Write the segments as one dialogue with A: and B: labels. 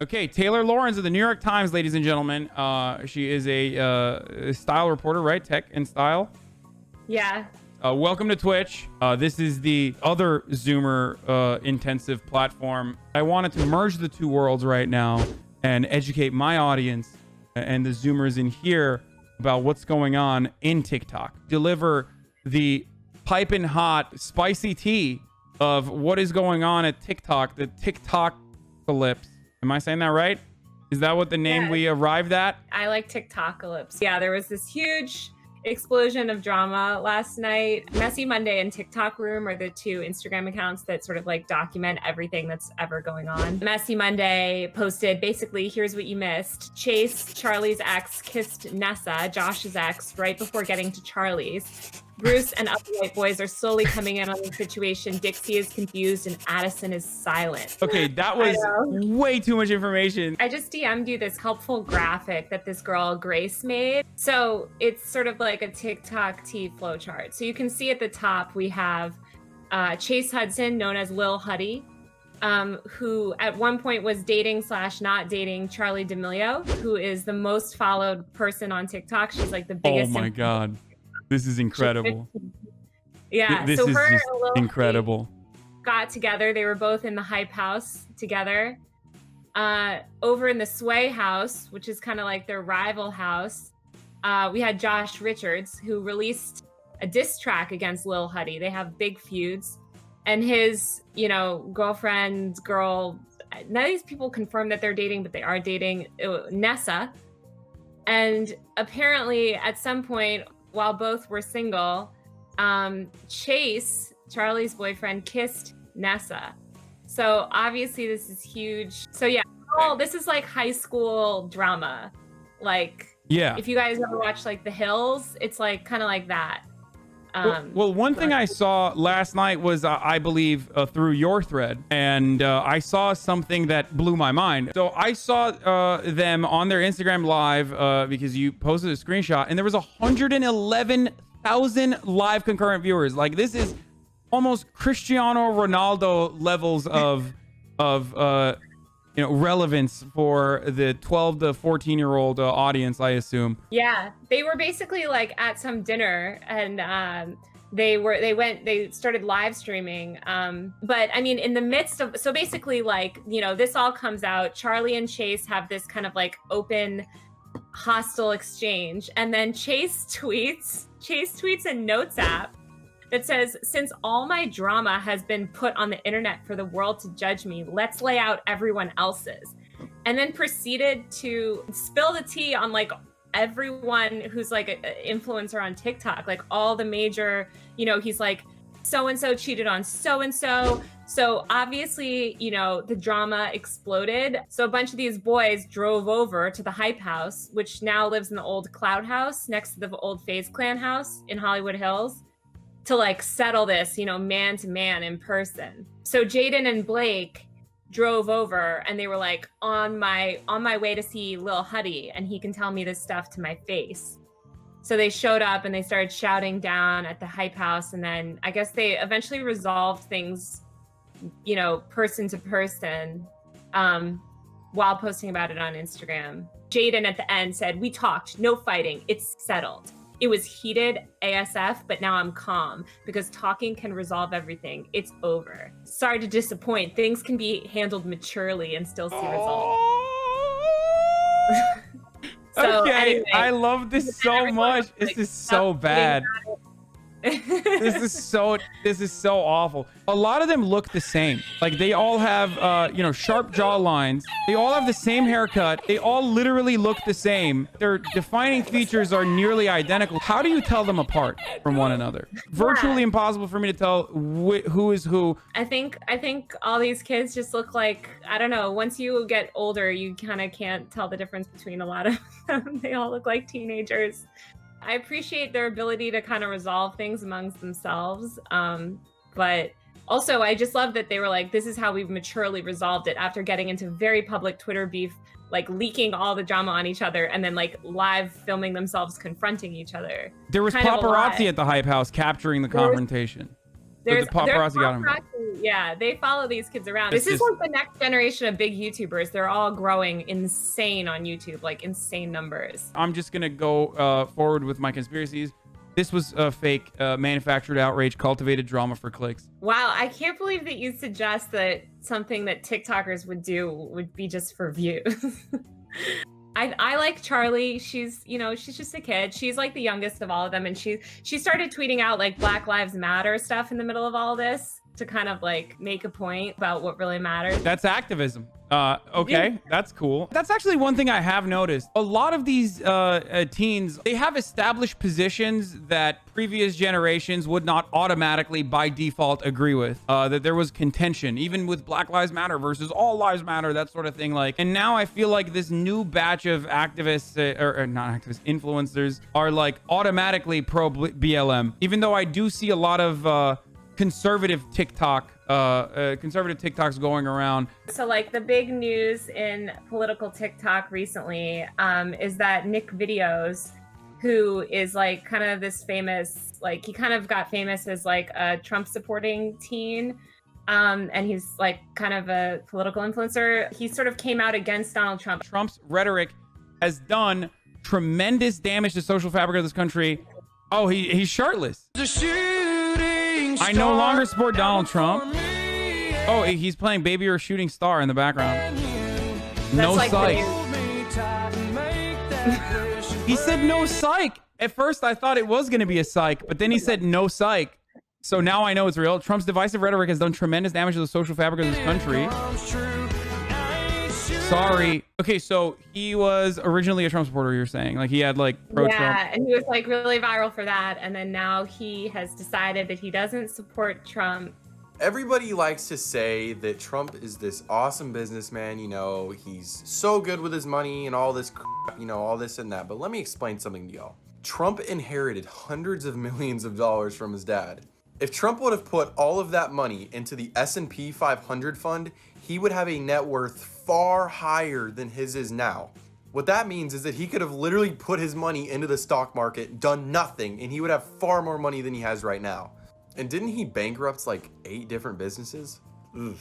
A: Okay, Taylor Lorenz of the New York Times, ladies and gentlemen. She is a style reporter, right? Tech and style.
B: Yeah.
A: Welcome to Twitch. This is the other Zoomer intensive platform. I wanted to merge the two worlds right now and educate my audience and the Zoomers in here about what's going on in TikTok. Deliver the piping hot, spicy tea of what is going on at TikTok, the TikTok-calypse. Am I saying that right? Is that what the name we arrived at?
B: I like TikTok-calypse. Yeah, there was this huge explosion of drama last night. Messy Monday and TikTok Room are the two Instagram accounts that sort of like document everything that's ever going on. Messy Monday posted basically, here's what you missed. Chase, Charlie's ex, kissed Nessa, Josh's ex, right before getting to Charlie's. Bruce and other white boys are slowly coming in on the situation. Dixie is confused and Addison is silent.
A: Okay, that was way too much information.
B: I just DM'd you this helpful graphic that this girl Grace made. So it's sort of like a TikTok tea flowchart. So you can see at the top we have Chase Hudson, known as Lil Huddy, who at one point was dating / not dating Charlie D'Amelio, who is the most followed person on TikTok. She's like the biggest.
A: Oh my God. This is incredible.
B: Yeah,
A: this
B: so
A: is
B: her
A: just
B: and Lil
A: incredible.
B: got together. They were both in the Hype House together. Over in the Sway House, which is kind of like their rival house, we had Josh Richards, who released a diss track against Lil Huddy. They have big feuds. And his, girlfriend, none of these people confirm that they're dating, but they are dating Nessa. And apparently at some point, while both were single, Chase, Charlie's boyfriend, kissed Nessa. So obviously this is huge. So yeah, this is like high school drama. Like,
A: yeah,
B: if you guys ever watch like The Hills, it's like kind of like that.
A: Well, one thing I saw last night was, I believe, through your thread, and I saw something that blew my mind. So I saw them on their Instagram live because you posted a screenshot, and there was 111,000 live concurrent viewers. Like, this is almost Cristiano Ronaldo levels of relevance for the 12 to 14-year-old audience, I assume.
B: Yeah, they were basically like at some dinner, and they started live streaming. But I mean, in the midst of, so basically like, this all comes out. Charlie and Chase have this kind of like open, hostile exchange, and then Chase tweets a notes app that says, since all my drama has been put on the internet for the world to judge me, let's lay out everyone else's. And then proceeded to spill the tea on like everyone who's like an influencer on TikTok, like all the major, he's like, so-and-so cheated on so-and-so. So obviously, the drama exploded. So a bunch of these boys drove over to the Hype House, which now lives in the old Cloud House next to the old FaZe Clan house in Hollywood Hills, to like settle this, man to man in person. So Jaden and Blake drove over and they were like, on my way to see Lil Huddy, and he can tell me this stuff to my face. So they showed up and they started shouting down at the Hype House, and then I guess they eventually resolved things, person to person, while posting about it on Instagram. Jaden at the end said, "We talked, no fighting, it's settled. It was heated ASF, but now I'm calm because talking can resolve everything. It's over. Sorry to disappoint. Things can be handled maturely and still see results." So,
A: okay,
B: anyway,
A: I love this so much. This is so bad. This is so awful. A lot of them look the same. Like, they all have sharp jaw lines. They all have the same haircut. They all literally look the same. Their defining features are nearly identical. How do you tell them apart from one another? Virtually impossible for me to tell who is who.
B: I think all these kids just look like, I don't know, once you get older, you kind of can't tell the difference between a lot of them. They all look like teenagers. I appreciate their ability to kind of resolve things amongst themselves. But also, I just love that they were like, this is how we've maturely resolved it, after getting into very public Twitter beef, like leaking all the drama on each other, and then like live filming themselves confronting each other.
A: There was paparazzi at the Hype House capturing the confrontation. The paparazzi got him.
B: Yeah, they follow these kids around.
A: It's
B: This is
A: just-
B: like the next generation of big YouTubers. They're all growing insane on YouTube, like insane numbers.
A: I'm just gonna go forward with my conspiracies. This was a fake, manufactured outrage, cultivated drama for clicks.
B: Wow, I can't believe that you suggest that something that TikTokers would do would be just for views. I like Charlie. She's just a kid. She's like the youngest of all of them, and she started tweeting out like Black Lives Matter stuff in the middle of all this to kind of like make a point about what really matters.
A: That's activism. Okay, that's cool. That's actually one thing I have noticed. A lot of these teens, they have established positions that previous generations would not automatically by default agree with. That there was contention, even with Black Lives Matter versus All Lives Matter, that sort of thing. Like, and now I feel like this new batch of activists, or not activists, influencers, are like automatically pro BLM. Even though I do see a lot of conservative TikToks going around.
B: So like the big news in political TikTok recently is that Nick Videos, who is like kind of this famous, like he kind of got famous as like a Trump supporting teen. And he's like kind of a political influencer. He sort of came out against Donald Trump.
A: Trump's rhetoric has done tremendous damage to the social fabric of this country. Oh, he's shirtless. I no longer support Donald Trump. Oh, he's playing Baby or Shooting Star in the background. No
B: like
A: psych. He said no psych. At first, I thought it was going to be a psych, but then he said no psych. So now I know it's real. Trump's divisive rhetoric has done tremendous damage to the social fabric of this country. Sorry. Okay, so he was originally a Trump supporter, you're saying? Like he had like pro-Trump.
B: Yeah, and he was like really viral for that. And then now he has decided that he doesn't support Trump.
C: Everybody likes to say that Trump is this awesome businessman, you know, he's so good with his money and all this crap, you know, all this and that. But let me explain something to y'all. Trump inherited hundreds of millions of dollars from his dad. If Trump would have put all of that money into the S&P 500 fund, he would have a net worth far higher than his is now. What that means is that he could have literally put his money into the stock market, done nothing, and he would have far more money than he has right now. And didn't he bankrupt like 8 different businesses? Ugh.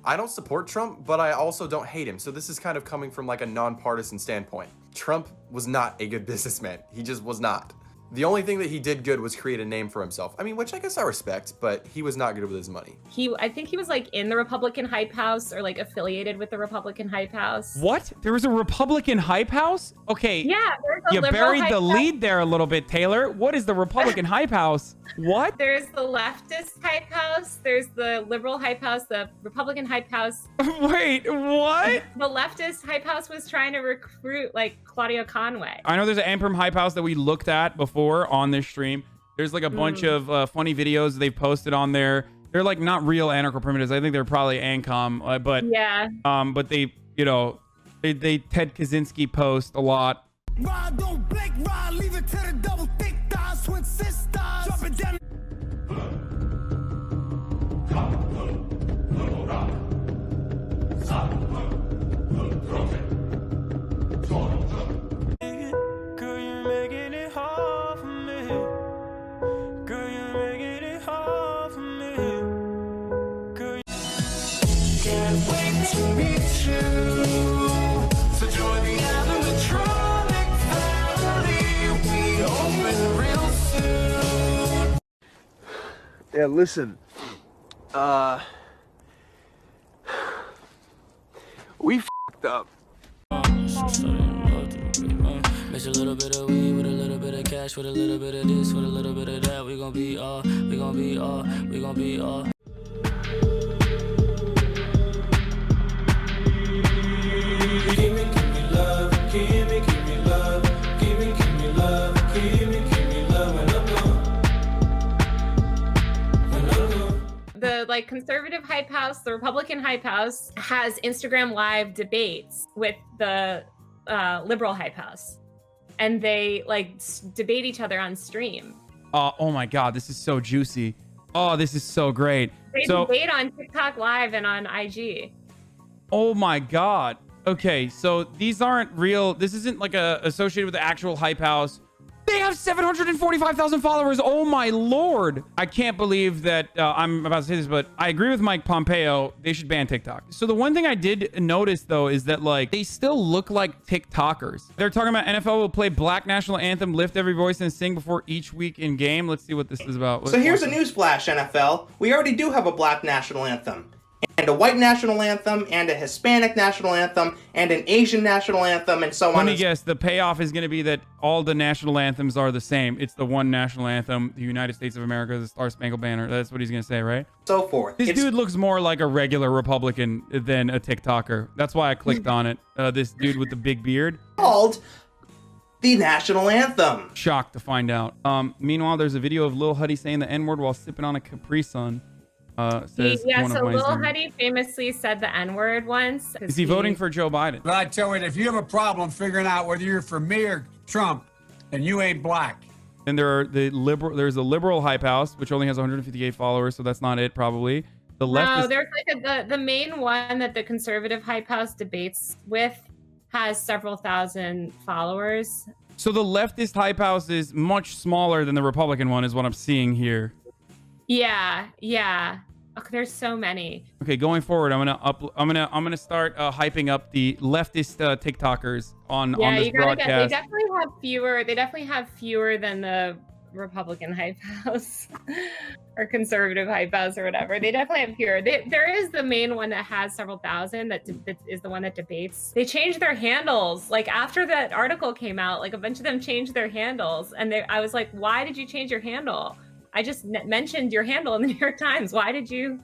C: I don't support Trump, but I also don't hate him. So this is kind of coming from like a nonpartisan standpoint. Trump was not a good businessman. He just was not. The only thing that he did good was create a name for himself. I mean, which I guess I respect, but he was not good with his money.
B: I think he was like in the Republican Hype House or like affiliated with the Republican Hype House.
A: What? There was a Republican Hype House? Okay.
B: Yeah, there's a
A: you
B: liberal
A: buried
B: hype
A: the
B: house.
A: lead there a little bit, Taylor. What is the Republican Hype House? What?
B: There's the leftist Hype House. There's the liberal Hype House, the Republican Hype House.
A: Wait, what?
B: The leftist Hype House was trying to recruit like Claudia Conway.
A: I know there's an Amprim Hype House that we looked at before on this stream. There's like a bunch of funny videos they've posted on there. They're like not real anarcho-primitives. I think they're probably ANCOM, but
B: Yeah.
A: but they, you know, they Ted Kaczynski post a lot.
D: Ride, don't blink, ride, leave it to the double thick thighs, twin sisters. Drop it down. Girl, you're making it hard for me. Girl, you're making it hard for me. Girl, can't wait to meet you. So join the animatronic family. We open real soon.
E: Yeah, listen. We f***ed up.
F: Mix a little bit of weed with a little bit of cash, with a little bit of this, with a little bit of that. We gon' be all, we gon' be all, we gon' be all.
D: Give me love, give me love, give me love, give me love when I'm gone.
B: The like conservative Hype House, the Republican Hype House has Instagram live debates with the liberal Hype House. And they like debate each other on stream.
A: Oh my God, this is so juicy. Oh, this is so great.
B: They debate on TikTok Live and on IG.
A: Oh my God. Okay, so these aren't real. This isn't like associated with the actual Hype House They have 745,000 followers. Oh my lord. I can't believe that I'm about to say this, but I agree with Mike Pompeo. They should ban TikTok. So the one thing I did notice though is that like they still look like TikTokers. They're talking about NFL will play Black National Anthem, lift every voice and sing before each week in game. Let's see what this is about.
G: So here's a newsflash, NFL. We already do have a Black National Anthem, and a white national anthem, and a Hispanic national anthem, and an Asian national anthem, and so on.
A: Let me guess, the payoff is going to be that all the national anthems are the same. It's the one national anthem, the United States of America, the Star Spangled Banner. That's what he's going to say, right?
G: So forth.
A: This dude looks more like a regular Republican than a TikToker. That's why I clicked on it. This dude with the big beard.
G: Called the national anthem.
A: Shocked to find out. Meanwhile, there's a video of Lil Huddy saying the N-word while sipping on a Capri Sun. Says
B: Yeah,
A: one
B: so
A: of my
B: Lil
A: Zoomers.
B: Huddy famously said the N-word once.
A: Is he voting for Joe Biden?
H: But I tell you, if you have a problem figuring out whether you're for me or Trump, then you ain't black.
A: And there's a liberal hype house, which only has 158 followers, so that's not it, probably. The left
B: No, there's like the main one that the conservative hype house debates with has several thousand followers.
A: So the leftist hype house is much smaller than the Republican one, is what I'm seeing here.
B: Yeah. Oh, there's so many.
A: Okay, going forward, I'm gonna start hyping up the leftist TikTokers on this broadcast.
B: They definitely have fewer than the Republican hype house or conservative hype house or whatever. They definitely have fewer. There is the main one that has several thousand that is the one that debates. They changed their handles. Like after that article came out, like a bunch of them changed their handles, and I was like, why did you change your handle? I just mentioned your handle in the New York Times. Why did you?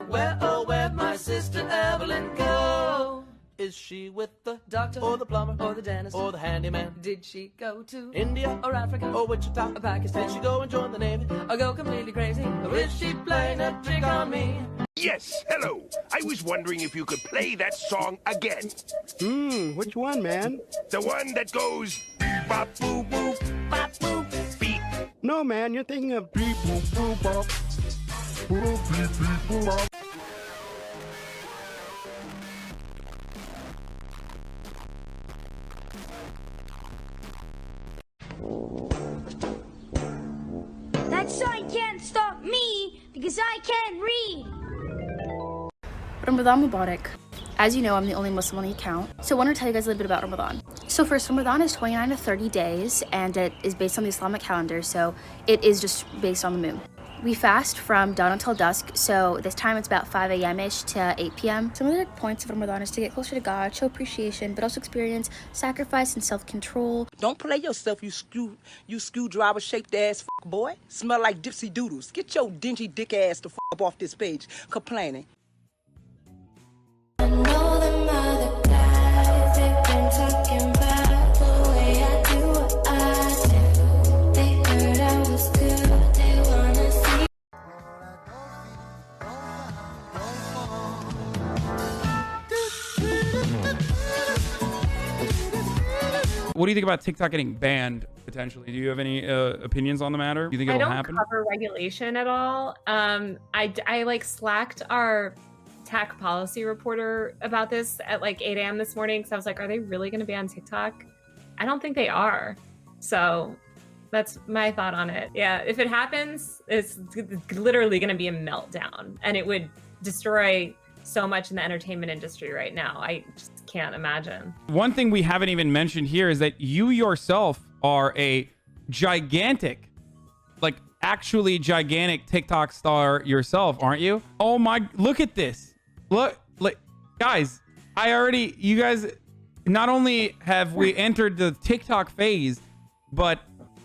I: Where, oh, where'd my sister Evelyn go? Is she with the doctor or the plumber or the dentist or the handyman? Did she go to India or Africa or Wichita or Pakistan? Did she go and join the Navy or go completely crazy? Or is she playing a trick on me?
J: Yes, hello. I was wondering if you could play that song again.
E: Which one, man?
J: The one that goes bop boop boop bop boop beep.
E: No, man, you're thinking of beep boop boop bop. Boop beep beep boop bop.
K: That sign can't stop me because I can't read.
L: Ramadan Mubarak. As you know, I'm the only Muslim on the account, so I want to tell you guys a little bit about Ramadan. So first, Ramadan is 29 to 30 days, and it is based on the Islamic calendar, so it is just based on the moon. We fast from dawn until dusk, so this time it's about 5 a.m.-ish to 8 p.m. Some of the points of Ramadan is to get closer to God, show appreciation, but also experience sacrifice and self-control.
I: Don't play yourself, you screwdriver-shaped ass boy. Smell like Dipsy Doodles. Get your dingy dick ass the up off this page, complaining.
K: I know them other guys, they've been talking about the way I do what I do. They heard I was good, they wanna see.
A: What do you think about TikTok getting banned potentially? Do you have any opinions on the matter? Do you think it'll happen?
B: I don't cover regulation at all. I like slacked our tech policy reporter about this at like 8 a.m. this morning because I was like, are they really going to ban TikTok? I don't think they are. So that's my thought on it. Yeah, if it happens, it's literally going to be a meltdown, and it would destroy so much in the entertainment industry right now. I just can't imagine.
A: One thing we haven't even mentioned here is that you yourself are a gigantic, like actually gigantic TikTok star yourself, aren't you? Oh my, look at this. Look, like, guys, you guys, not only have we entered the TikTok phase, but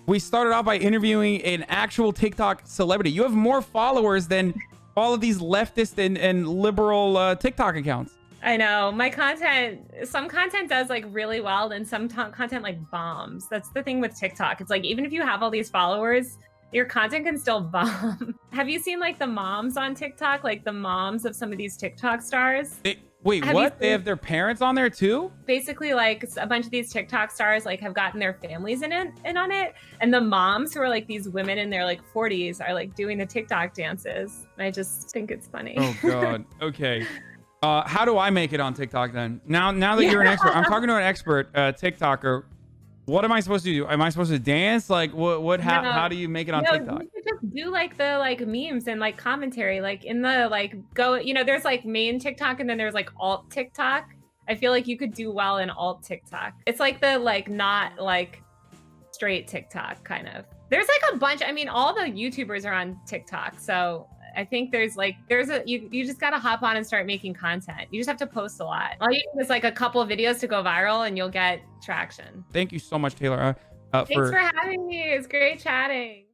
A: we started off by interviewing an actual TikTok celebrity. You have more followers than all of these leftist and liberal TikTok accounts.
B: I know. My content, some content does like really well, and some content like bombs. That's the thing with TikTok. It's like, even if you have all these followers, your content can still bomb. Have you seen like the moms on TikTok? Like the moms of some of these TikTok stars?
A: Wait, what? They have their parents on there too?
B: Basically, like a bunch of these TikTok stars like have gotten their families in on it. And the moms who are like these women in their like 40s are like doing the TikTok dances. I just think it's funny.
A: Oh God. Okay. How do I make it on TikTok then? Now that you're an expert, I'm talking to an expert TikToker. What am I supposed to do? Am I supposed to dance? Like how do you make it on TikTok?
B: You could just do like the like memes and like commentary, like in the like there's like main TikTok and then there's like alt TikTok. I feel like you could do well in alt TikTok. It's like the like not like straight TikTok kind of. There's like a bunch. I mean, all the YouTubers are on TikTok, so I think you just gotta hop on and start making content. You just have to post a lot. All you need is like a couple of videos to go viral and you'll get traction.
A: Thank you so much, Taylor.
B: Thanks for having me. It's great chatting.